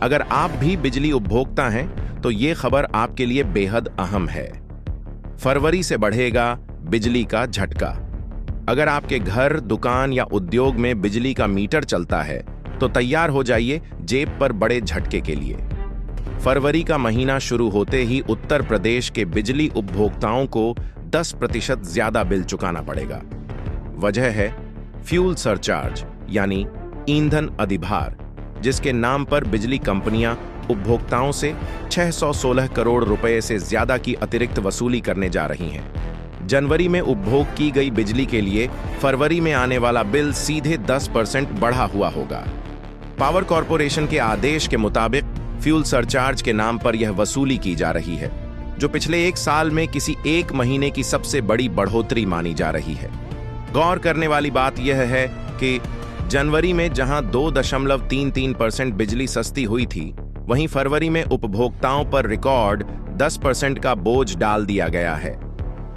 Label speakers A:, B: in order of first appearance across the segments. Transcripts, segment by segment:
A: अगर आप भी बिजली उपभोक्ता हैं तो ये खबर आपके लिए बेहद अहम है। फरवरी से बढ़ेगा बिजली का झटका। अगर आपके घर, दुकान या उद्योग में बिजली का मीटर चलता है तो तैयार हो जाइए जेब पर बड़े झटके के लिए। फरवरी का महीना शुरू होते ही उत्तर प्रदेश के बिजली उपभोक्ताओं को 10% ज्यादा बिल चुकाना पड़ेगा। वजह है फ्यूल सरचार्ज यानी ईंधन अधिभार, जिसके नाम पर बिजली कंपनियां उपभोक्ताओं से 616 करोड़ रुपए से ज्यादा की अतिरिक्त वसूली करने जा रही हैं। जनवरी में उपभोग की गई बिजली के लिए फरवरी में आने वाला बिल सीधे 10% बढ़ा हुआ होगा। पावर कॉर्पोरेशन के आदेश के मुताबिक फ्यूल सरचार्ज के नाम पर यह वसूली की जा रही है, जो पिछले एक साल में किसी एक महीने की सबसे बड़ी बढ़ोतरी मानी जा रही है। गौर करने वाली बात यह है कि जनवरी में जहां 2.33% बिजली सस्ती हुई थी, वहीं फरवरी में उपभोक्ताओं पर रिकॉर्ड 10% का बोझ डाल दिया गया है।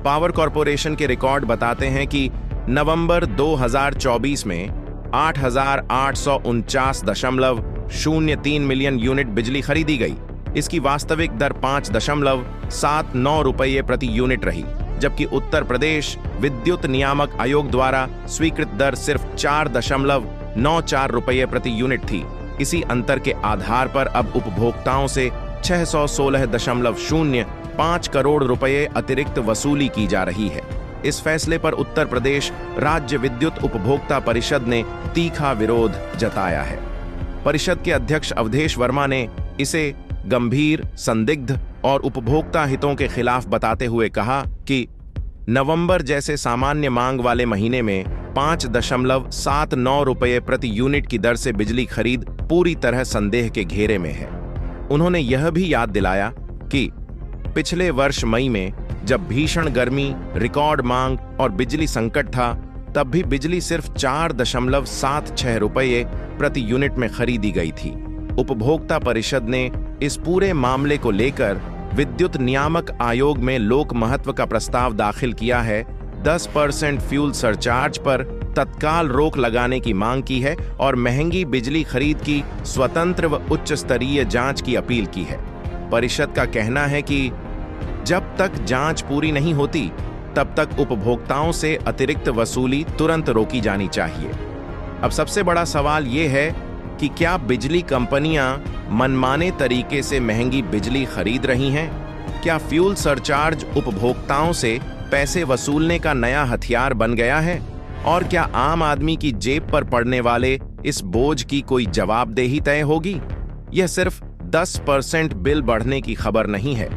A: पावर कॉर्पोरेशन के रिकॉर्ड बताते हैं कि नवंबर 2024 में 8,849.03 मिलियन यूनिट बिजली खरीदी गई। इसकी वास्तविक दर 5.79 रुपये प्रति यूनिट रही, जबकि उत्तर प्रदेश विद्युत नियामक आयोग द्वारा स्वीकृत दर सिर्फ 4.94 रुपये प्रति यूनिट थी। इसी अंतर के आधार पर अब उपभोक्ताओं से 616.05 करोड़ रुपए अतिरिक्त वसूली की जा रही है। इस फैसले पर उत्तर प्रदेश राज्य विद्युत उपभोक्ता परिषद ने तीखा विरोध जताया है। परिषद के अध्यक्ष अवधेश वर्मा ने इसे गंभीर, संदिग्ध और उपभोक्ता हितों के खिलाफ बताते हुए कहा कि नवंबर जैसे सामान्य मांग वाले महीने में 5.79 रुपये प्रति यूनिट की दर से बिजली खरीद पूरी तरह संदेह के घेरे में है। उन्होंने यह भी याद दिलाया कि पिछले वर्ष मई में जब भीषण गर्मी, रिकॉर्ड मांग और बिजली संकट था, तब भी बिजली सिर्फ 4.76 रुपये प्रति यूनिट में खरीदी गई थी। उपभोक्ता परिषद ने इस पूरे मामले को लेकर विद्युत नियामक आयोग में लोक महत्व का प्रस्ताव दाखिल किया है। 10% फ्यूल सरचार्ज पर तत्काल रोक लगाने की मांग की है और महंगी बिजली खरीद की स्वतंत्र व उच्च स्तरीय जांच की अपील की है। परिषद का कहना है कि जब तक जांच पूरी नहीं होती, तब तक उपभोक्ताओं से अतिरिक्त वसूली तुरंत रोकी जानी चाहिए। अब सबसे बड़ा सवाल ये है कि क्या बिजली कंपनियां मनमाने तरीके से महंगी बिजली खरीद रही हैं? क्या फ्यूल सरचार्ज उपभोक्ताओं से पैसे वसूलने का नया हथियार बन गया है? और क्या आम आदमी की जेब पर पड़ने वाले इस बोझ की कोई जवाबदेही तय होगी? यह सिर्फ 10% बिल बढ़ने की खबर नहीं है।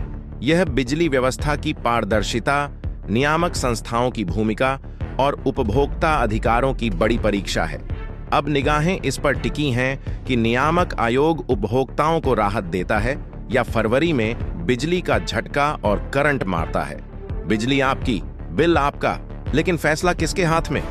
A: यह बिजली व्यवस्था की पारदर्शिता, नियामक संस्थाओं की भूमिका और उपभोक्ता अधिकारों की बड़ी परीक्षा है। अब निगाहें इस पर टिकी हैं कि नियामक आयोग उपभोक्ताओं को राहत देता है या फरवरी में बिजली का झटका और करंट मारता है। बिजली आपकी, बिल आपका, लेकिन फैसला किसके हाथ में?